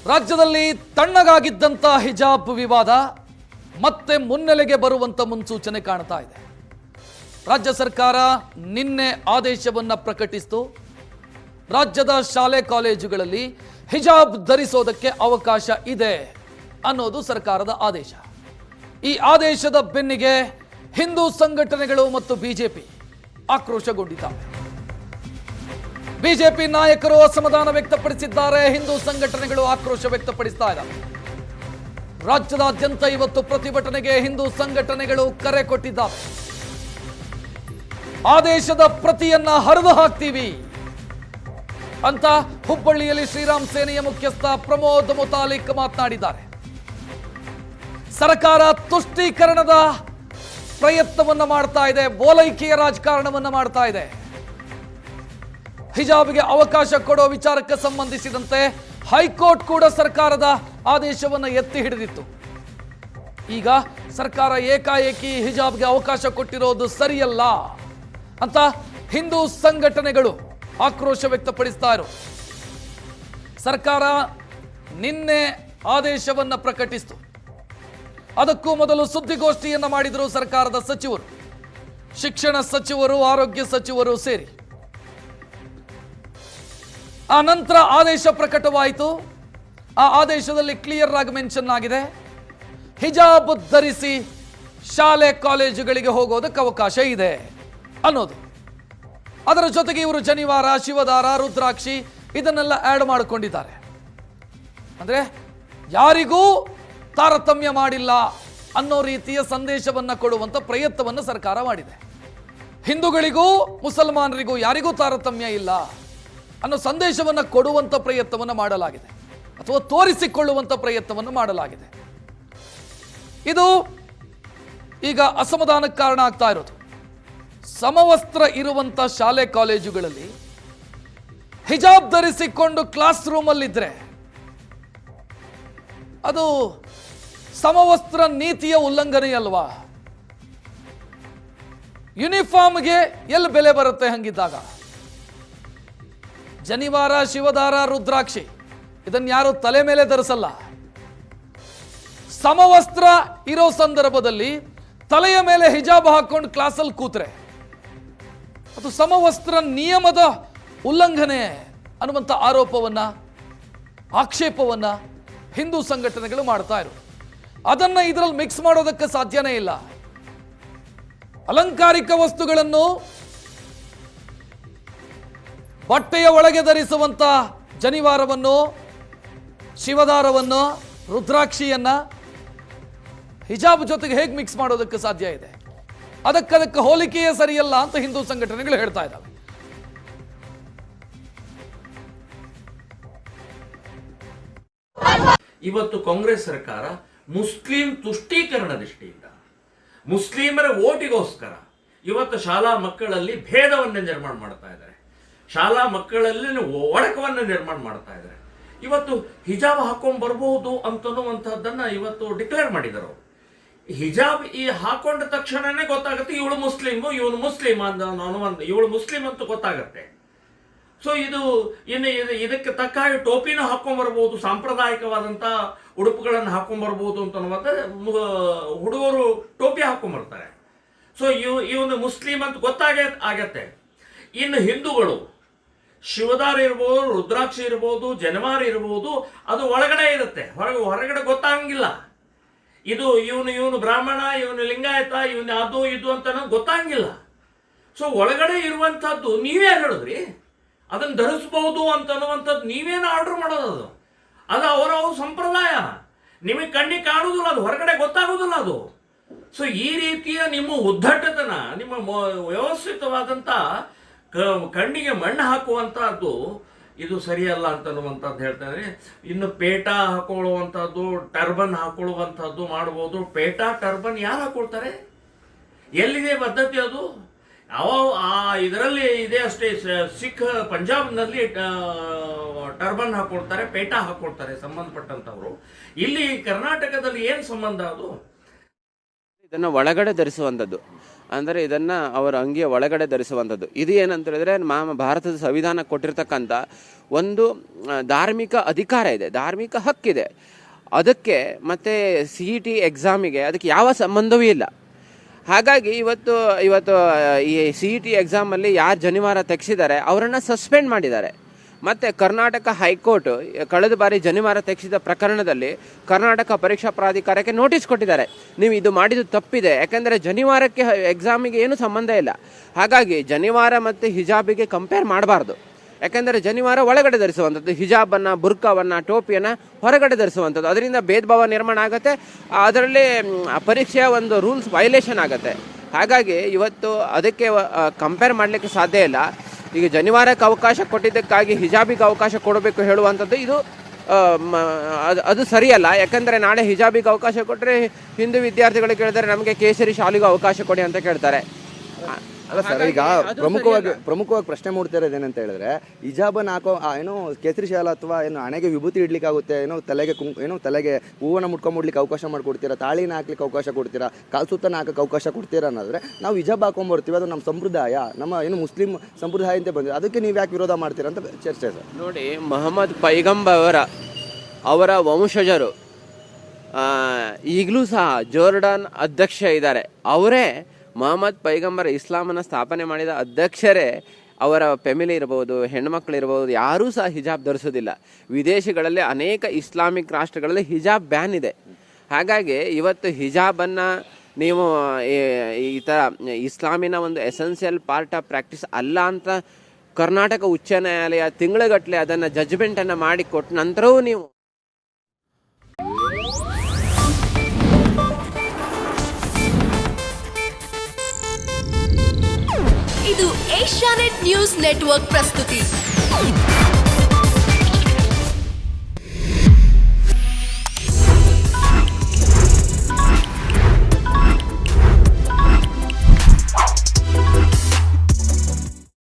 ರಾಜ್ಯದಲ್ಲಿ ತಣ್ಣಗಾಗಿದ್ದಂಥ ಹಿಜಾಬ್ ವಿವಾದ ಮತ್ತೆ ಮುನ್ನೆಲೆಗೆ ಬರುವಂತ ಮುನ್ಸೂಚನೆ ಕಾಣ್ತಾ ಇದೆ. ರಾಜ್ಯ ಸರ್ಕಾರ ನಿನ್ನೆ ಆದೇಶವನ್ನು ಪ್ರಕಟಿಸಿತು. ರಾಜ್ಯದ ಶಾಲೆ ಕಾಲೇಜುಗಳಲ್ಲಿ ಹಿಜಾಬ್ ಧರಿಸೋದಕ್ಕೆ ಅವಕಾಶ ಇದೆ ಅನ್ನೋದು ಸರ್ಕಾರದ ಆದೇಶ. ಈ ಆದೇಶದ ಬೆನ್ನಿಗೆ ಹಿಂದೂ ಸಂಘಟನೆಗಳು ಮತ್ತು ಬಿಜೆಪಿ ಆಕ್ರೋಶಗೊಂಡಿದ್ದಾರೆ. ಬಿಜೆಪಿ ನಾಯಕರು ಅಸಮಾಧಾನ ವ್ಯಕ್ತಪಡಿಸಿದ್ದಾರೆ. ಹಿಂದೂ ಸಂಘಟನೆಗಳು ಆಕ್ರೋಶ ವ್ಯಕ್ತಪಡಿಸ್ತಾ ಇದ್ದಾರೆ. ರಾಜ್ಯದಾದ್ಯಂತ ಇವತ್ತು ಪ್ರತಿಭಟನೆಗೆ ಹಿಂದೂ ಸಂಘಟನೆಗಳು ಕರೆ ಕೊಟ್ಟಿದ್ದಾರೆ. ಆದೇಶದ ಪ್ರತಿಯನ್ನ ಹರಿದು ಹಾಕ್ತೀವಿ ಅಂತ ಹುಬ್ಬಳ್ಳಿಯಲ್ಲಿ ಶ್ರೀರಾಮ್ ಸೇನೆಯ ಮುಖ್ಯಸ್ಥ ಪ್ರಮೋದ್ ಮುತಾಲಿಕ್ ಮಾತನಾಡಿದ್ದಾರೆ. ಸರ್ಕಾರ ತುಷ್ಟೀಕರಣದ ಪ್ರಯತ್ನವನ್ನ ಮಾಡ್ತಾ ಇದೆ, ಓಲೈಕೆಯ ರಾಜಕಾರಣವನ್ನ ಮಾಡ್ತಾ ಇದೆ. ಹಿಜಾಬ್ಗೆ ಅವಕಾಶ ಕೊಡೋ ವಿಚಾರಕ್ಕೆ ಸಂಬಂಧಿಸಿದಂತೆ ಹೈಕೋರ್ಟ್ ಕೂಡ ಸರ್ಕಾರದ ಆದೇಶವನ್ನು ಎತ್ತಿ ಹಿಡಿದಿತ್ತು. ಈಗ ಸರ್ಕಾರ ಏಕಾಏಕಿ ಹಿಜಾಬ್ಗೆ ಅವಕಾಶ ಕೊಟ್ಟಿರೋದು ಸರಿಯಲ್ಲ ಅಂತ ಹಿಂದೂ ಸಂಘಟನೆಗಳು ಆಕ್ರೋಶ ವ್ಯಕ್ತಪಡಿಸ್ತಾ ಇರೋ. ಸರ್ಕಾರ ನಿನ್ನೆ ಆದೇಶವನ್ನು ಪ್ರಕಟಿಸಿತು. ಅದಕ್ಕೂ ಮೊದಲು ಸುದ್ದಿಗೋಷ್ಠಿಯನ್ನ ಮಾಡಿದರು ಸರ್ಕಾರದ ಸಚಿವರು, ಶಿಕ್ಷಣ ಸಚಿವರು, ಆರೋಗ್ಯ ಸಚಿವರು ಸೇರಿ. ಆ ನಂತರ ಆದೇಶ ಪ್ರಕಟವಾಯಿತು. ಆ ಆದೇಶದಲ್ಲಿ ಕ್ಲಿಯರ್ ಆಗಿ ಮೆನ್ಷನ್ ಆಗಿದೆ, ಹಿಜಾಬ್ ಧರಿಸಿ ಶಾಲೆ ಕಾಲೇಜುಗಳಿಗೆ ಹೋಗೋದಕ್ಕೆ ಅವಕಾಶ ಇದೆ ಅನ್ನೋದು. ಅದರ ಜೊತೆಗೆ ಇವರು ಜನಿವಾರ, ಶಿವದಾರ, ರುದ್ರಾಕ್ಷಿ ಇದನ್ನೆಲ್ಲ ಆಡ್ ಮಾಡಿಕೊಂಡಿದ್ದಾರೆ. ಅಂದ್ರೆ ಯಾರಿಗೂ ತಾರತಮ್ಯ ಮಾಡಿಲ್ಲ ಅನ್ನೋ ರೀತಿಯ ಸಂದೇಶವನ್ನ ಕೊಡುವಂತ ಪ್ರಯತ್ನವನ್ನು ಸರ್ಕಾರ ಮಾಡಿದೆ. ಹಿಂದೂಗಳಿಗೂ ಮುಸಲ್ಮಾನರಿಗೂ ಯಾರಿಗೂ ತಾರತಮ್ಯ ಇಲ್ಲ ಅನ್ನೋ ಸಂದೇಶವನ್ನ ಕೊಡುವಂತ ಪ್ರಯತ್ನವನ್ನು ಮಾಡಲಾಗಿದೆ, ಅಥವಾ ತೋರಿಸಿಕೊಳ್ಳುವಂತ ಪ್ರಯತ್ನವನ್ನು ಮಾಡಲಾಗಿದೆ. ಇದು ಈಗ ಅಸಮಾಧಾನಕ್ಕೆ ಕಾರಣ ಆಗ್ತಾ ಇರೋದು. ಸಮವಸ್ತ್ರ ಇರುವಂತ ಶಾಲೆ ಕಾಲೇಜುಗಳಲ್ಲಿ ಹಿಜಾಬ್ ಧರಿಸಿಕೊಂಡು ಕ್ಲಾಸ್ ರೂಮಲ್ಲಿದ್ರೆ ಅದು ಸಮವಸ್ತ್ರ ನೀತಿಯ ಉಲ್ಲಂಘನೆ ಅಲ್ವಾ? ಯೂನಿಫಾರ್ಮ್ಗೆ ಎಲ್ಲಿ ಬೆಲೆ ಬರುತ್ತೆ? ಹಂಗಿದ್ದಾಗ ಜನಿವಾರ, ಶಿವದಾರ, ರುದ್ರಾಕ್ಷಿ ಇದನ್ನ ಯಾರು ತಲೆ ಮೇಲೆ ಧರಿಸಲ್ಲ. ಸಮವಸ್ತ್ರ ಇರೋ ಸಂದರ್ಭದಲ್ಲಿ ತಲೆಯ ಮೇಲೆ ಹಿಜಾಬ್ ಹಾಕೊಂಡು ಕ್ಲಾಸಲ್ಲಿ ಕೂತ್ರೆ ಅದು ಸಮವಸ್ತ್ರ ನಿಯಮದ ಉಲ್ಲಂಘನೆ ಅನ್ನುವಂಥ ಆರೋಪವನ್ನ, ಆಕ್ಷೇಪವನ್ನ ಹಿಂದೂ ಸಂಘಟನೆಗಳು ಮಾಡ್ತಾ ಇರು. ಅದನ್ನ ಇದರಲ್ಲಿ ಮಿಕ್ಸ್ ಮಾಡೋದಕ್ಕೆ ಸಾಧ್ಯನೇ ಇಲ್ಲ. ಅಲಂಕಾರಿಕ ವಸ್ತುಗಳನ್ನು ಬಟ್ಟೆಯ ಒಳಗೆ ಧರಿಸುವಂತ ಜನಿವಾರವನ್ನು, ಶಿವದಾರವನ್ನು, ರುದ್ರಾಕ್ಷಿಯನ್ನ ಹಿಜಾಬ್ ಜೊತೆಗೆ ಹೇಗೆ ಮಿಕ್ಸ್ ಮಾಡೋದಕ್ಕೆ ಸಾಧ್ಯ ಇದೆ? ಅದಕ್ಕೆ ಹೋಲಿಕೆಯೇ ಸರಿಯಲ್ಲ ಅಂತ ಹಿಂದೂ ಸಂಘಟನೆಗಳು ಹೇಳ್ತಾ ಇದ್ದಾವೆ. ಇವತ್ತು ಕಾಂಗ್ರೆಸ್ ಸರ್ಕಾರ ಮುಸ್ಲಿಂ ತುಷ್ಟೀಕರಣ ದೃಷ್ಟಿಯಿಂದ, ಮುಸ್ಲಿಮರ ಓಟಿಗೋಸ್ಕರ ಇವತ್ತು ಶಾಲಾ ಮಕ್ಕಳಲ್ಲಿ ಭೇದವನ್ನು ನಿರ್ಮಾಣ ಮಾಡ್ತಾ ಇದ್ದಾರೆ. ಶಾಲಾ ಮಕ್ಕಳಲ್ಲಿ ಒಡಕವನ್ನು ನಿರ್ಮಾಣ ಮಾಡ್ತಾ ಇದ್ದಾರೆ. ಇವತ್ತು ಹಿಜಾಬ್ ಹಾಕೊಂಡ್ ಬರಬಹುದು ಅಂತನ್ನುವಂಥದ್ದನ್ನ ಇವತ್ತು ಡಿಕ್ಲೇರ್ ಮಾಡಿದರು. ಹಿಜಾಬ್ ಈ ಹಾಕೊಂಡ ತಕ್ಷಣನೇ ಗೊತ್ತಾಗುತ್ತೆ ಇವಳು ಮುಸ್ಲಿಮು, ಇವನು ಮುಸ್ಲಿಂ ಅಂತ, ಇವಳು ಮುಸ್ಲಿಂ ಅಂತ ಗೊತ್ತಾಗತ್ತೆ. ಸೊ ಇದು ಇನ್ನು ಇದಕ್ಕೆ ತಕ್ಕ ಹಾಗೆ ಟೋಪಿನ ಹಾಕೊಂಡ್ ಬರ್ಬೋದು, ಸಾಂಪ್ರದಾಯಿಕವಾದಂಥ ಉಡುಪುಗಳನ್ನು ಹಾಕೊಂಡ್ ಬರ್ಬೋದು ಅಂತ ಹುಡುಗರು ಟೋಪಿ ಹಾಕೊಂಡ್ಬರ್ತಾರೆ. ಸೊ ಇವನು ಮುಸ್ಲಿಂ ಅಂತ ಆಗತ್ತೆ. ಇನ್ನು ಹಿಂದೂಗಳು ಶಿವದಾರ ಇರ್ಬೋದು, ರುದ್ರಾಕ್ಷಿ ಇರ್ಬೋದು, ಜನಿವಾರ ಇರ್ಬೋದು, ಅದು ಒಳಗಡೆ ಇರುತ್ತೆ, ಹೊರಗಡೆ ಗೊತ್ತಾಗಂಗಿಲ್ಲ. ಇದು ಇವನು ಬ್ರಾಹ್ಮಣ, ಇವನು ಲಿಂಗಾಯತ, ಇವನು ಅದು ಇದು ಅಂತ ಗೊತ್ತಾಗಂಗಿಲ್ಲ. ಸೊ ಒಳಗಡೆ ಇರುವಂತಹದ್ದು ನೀವೇ ಹೇಳಿದ್ರಿ, ಅದನ್ನ ಧರಿಸಬಹುದು ಅಂತನ್ನುವಂಥದ್ದು ನೀವೇನು ಆರ್ಡರ್ ಮಾಡೋದು? ಅದು ಅವರ ಸಂಪ್ರದಾಯ, ನಿಮಗೆ ಕಣ್ಣಿಗೆ ಕಾಣುವುದಿಲ್ಲ, ಅದು ಹೊರಗಡೆ ಗೊತ್ತಾಗೋದಿಲ್ಲ ಅದು. ಸೊ ಈ ರೀತಿಯ ನಿಮ್ಮ ಉದ್ದಟತನ, ನಿಮ್ಮ ವ್ಯವಸ್ಥಿತವಾದಂಥ ಕಣ್ಣಿಗೆ ಮಣ್ಣು ಹಾಕುವಂಥದ್ದು ಇದು ಸರಿಯಲ್ಲ ಅಂತನ್ನುವಂಥದ್ದು ಹೇಳ್ತಾರೆ. ಇನ್ನು ಪೇಟ ಹಾಕೊಳ್ಳುವಂಥದ್ದು, ಟರ್ಬನ್ ಹಾಕೊಳ್ಳುವಂಥದ್ದು ಮಾಡ್ಬೋದು. ಪೇಟ ಟರ್ಬನ್ ಯಾರು ಹಾಕೊಳ್ತಾರೆ? ಎಲ್ಲಿದೆ ಪದ್ಧತಿ ಅದು? ಇದರಲ್ಲಿ ಇದೆ ಅಷ್ಟೇ. ಸಿಖ್ ಪಂಜಾಬ್ನಲ್ಲಿ ಟರ್ಬನ್ ಹಾಕೊಳ್ತಾರೆ, ಪೇಟ ಹಾಕೊಳ್ತಾರೆ ಸಂಬಂಧಪಟ್ಟಂಥವ್ರು. ಇಲ್ಲಿ ಕರ್ನಾಟಕದಲ್ಲಿ ಏನು ಸಂಬಂಧ ಅದು? ಇದನ್ನು ಒಳಗಡೆ ಧರಿಸುವಂಥದ್ದು. ಅಂದರೆ ಇದನ್ನು ಅವರ ಅಂಗಿಯ ಒಳಗಡೆ ಧರಿಸುವಂಥದ್ದು. ಇದು ಏನಂತ ಹೇಳಿದ್ರೆ ಭಾರತದ ಸಂವಿಧಾನ ಕೊಟ್ಟಿರ್ತಕ್ಕಂಥ ಒಂದು ಧಾರ್ಮಿಕ ಅಧಿಕಾರ ಇದೆ, ಧಾರ್ಮಿಕ ಹಕ್ಕಿದೆ. ಅದಕ್ಕೆ ಮತ್ತು CET ಎಕ್ಸಾಮಿಗೆ ಅದಕ್ಕೆ ಯಾವ ಸಂಬಂಧವೂ ಇಲ್ಲ. ಹಾಗಾಗಿ ಇವತ್ತು ಈ CET ಎಕ್ಸಾಮಲ್ಲಿ ಯಾರು ಜನಿವಾರ ತೆಗೆಸಿದ್ದಾರೆ ಅವರನ್ನು ಸಸ್ಪೆಂಡ್ ಮಾಡಿದ್ದಾರೆ. ಮತ್ತು ಕರ್ನಾಟಕ ಹೈಕೋರ್ಟ್ ಕಳೆದ ಬಾರಿ ಜನಿವಾರ ತೆಗೆಸಿದ ಪ್ರಕರಣದಲ್ಲಿ ಕರ್ನಾಟಕ ಪರೀಕ್ಷಾ ಪ್ರಾಧಿಕಾರಕ್ಕೆ ನೋಟಿಸ್ ಕೊಟ್ಟಿದ್ದಾರೆ, ನೀವು ಇದು ಮಾಡಿದ್ದು ತಪ್ಪಿದೆ, ಯಾಕೆಂದರೆ ಜನಿವಾರಕ್ಕೆ ಎಕ್ಸಾಮಿಗೆ ಏನೂ ಸಂಬಂಧ ಇಲ್ಲ. ಹಾಗಾಗಿ ಜನಿವಾರ ಮತ್ತು ಹಿಜಾಬಿಗೆ ಕಂಪೇರ್ ಮಾಡಬಾರ್ದು. ಯಾಕೆಂದರೆ ಜನಿವಾರ ಒಳಗಡೆ ಧರಿಸುವಂಥದ್ದು, ಹಿಜಾಬನ್ನು, ಬುರ್ಕಾವನ್ನು, ಟೋಪಿಯನ್ನು ಹೊರಗಡೆ ಧರಿಸುವಂಥದ್ದು. ಅದರಿಂದ ಭೇದ ಭಾವ ನಿರ್ಮಾಣ ಆಗುತ್ತೆ, ಅದರಲ್ಲಿ ಪರೀಕ್ಷೆಯ ಒಂದು ರೂಲ್ಸ್ ವೈಲೇಷನ್ ಆಗುತ್ತೆ. ಹಾಗಾಗಿ ಇವತ್ತು ಅದಕ್ಕೆ ಕಂಪೇರ್ ಮಾಡಲಿಕ್ಕೆ ಸಾಧ್ಯ ಇಲ್ಲ. ಈಗ ಜನಿವಾರಕ್ಕೆ ಅವಕಾಶ ಕೊಟ್ಟಿದ್ದಕ್ಕಾಗಿ ಹಿಜಾಬಿಗೆ ಅವಕಾಶ ಕೊಡಬೇಕು ಹೇಳುವಂಥದ್ದು ಇದು ಅದು ಸರಿಯಲ್ಲ. ಯಾಕಂದರೆ ನಾಳೆ ಹಿಜಾಬಿಗೆ ಅವಕಾಶ ಕೊಟ್ಟರೆ ಹಿಂದೂ ವಿದ್ಯಾರ್ಥಿಗಳು ಕೇಳಿದರೆ ನಮಗೆ ಕೇಸರಿ ಶಾಲೆಗೂ ಅವಕಾಶ ಕೊಡಿ ಅಂತ ಕೇಳ್ತಾರೆ. ಅಲ್ಲ ಸರ್, ಈಗ ಪ್ರಮುಖವಾಗಿ ಪ್ರಶ್ನೆ ಮೂಡ್ತಾ ಇರೋದು ಏನಂತ ಹೇಳಿದ್ರೆ, ಹಿಜಾಬನ್ನು ಹಾಕೋ ಏನೋ ಕೇಸರಿ ಶಾಲೆ ಅಥವಾ ಏನು ಹಣೆಗೆ ವಿಭೂತಿ ಇಡ್ಲಿಕ್ಕಾಗುತ್ತೆ, ತಲೆಗೆ ಹೂವನ್ನು ಮುಟ್ಕೊಂಡ್ಬಿಡ್ಲಿಕ್ಕೆ ಅವಕಾಶ ಮಾಡಿಕೊಡ್ತೀರಾ, ತಾಳಿನ ಹಾಕ್ಲಿಕ್ಕೆ ಅವಕಾಶ ಕೊಡ್ತೀರಾ, ಕಾಲು ಸುತ್ತನ ಹಾಕಕ್ಕೆ ಅವಕಾಶ ಕೊಡ್ತೀರಾ ಅನ್ನೋದ್ರೆ ನಾವು ಹಿಜಾಬ್ ಹಾಕೊಂಡ್ಬರ್ತೀವಿ, ಅದು ನಮ್ಮ ಸಂಪ್ರದಾಯ, ನಮ್ಮ ಮುಸ್ಲಿಂ ಸಂಪ್ರದಾಯ ಅಂತ ಬಂದಿದೆ, ಅದಕ್ಕೆ ನೀವು ಯಾಕೆ ವಿರೋಧ ಮಾಡ್ತೀರಾ ಅಂತ ಚರ್ಚೆ ಸರ್. ನೋಡಿ, ಮೊಹಮ್ಮದ್ ಪೈಗಂಬರ್ ಅವರ ವಂಶಜರು ಈಗಲೂ ಸಹ ಜೋರ್ಡಾನ್ ಅಧ್ಯಕ್ಷ ಇದ್ದಾರೆ. ಅವರೇ ಮೊಹಮ್ಮದ್ ಪೈಗಂಬರ್ ಇಸ್ಲಾಮನ್ನು ಸ್ಥಾಪನೆ ಮಾಡಿದ ಅಧ್ಯಕ್ಷರೇ. ಅವರ ಫ್ಯಾಮಿಲಿ ಇರ್ಬೋದು, ಹೆಣ್ಮಕ್ಳಿರ್ಬೋದು, ಯಾರೂ ಸಹ ಹಿಜಾಬ್ ಧರಿಸೋದಿಲ್ಲ. ವಿದೇಶಗಳಲ್ಲಿ ಅನೇಕ ಇಸ್ಲಾಮಿಕ್ ರಾಷ್ಟ್ರಗಳಲ್ಲಿ ಹಿಜಾಬ್ ಬ್ಯಾನ್ ಇದೆ. ಹಾಗಾಗಿ ಇವತ್ತು ಹಿಜಾಬನ್ನು ನೀವು ಈ ಥರ ಇಸ್ಲಾಮಿನ ಒಂದು ಎಸೆನ್ಷಿಯಲ್ ಪಾರ್ಟ್ ಆಫ್ ಪ್ರಾಕ್ಟೀಸ್ ಅಲ್ಲ ಅಂತ ಕರ್ನಾಟಕ ಉಚ್ಚ ನ್ಯಾಯಾಲಯ ತಿಂಗಳುಗಟ್ಟಲೆ ಅದನ್ನು ಜಜ್ಮೆಂಟನ್ನು ಮಾಡಿ ಕೊಟ್ಟ ನಂತರವೂ ನೀವು ಇದು ಏಷ್ಯಾನೆಟ್ ನ್ಯೂಸ್ ನೆಟ್ವರ್ಕ್ ಪ್ರಸ್ತುತಿ.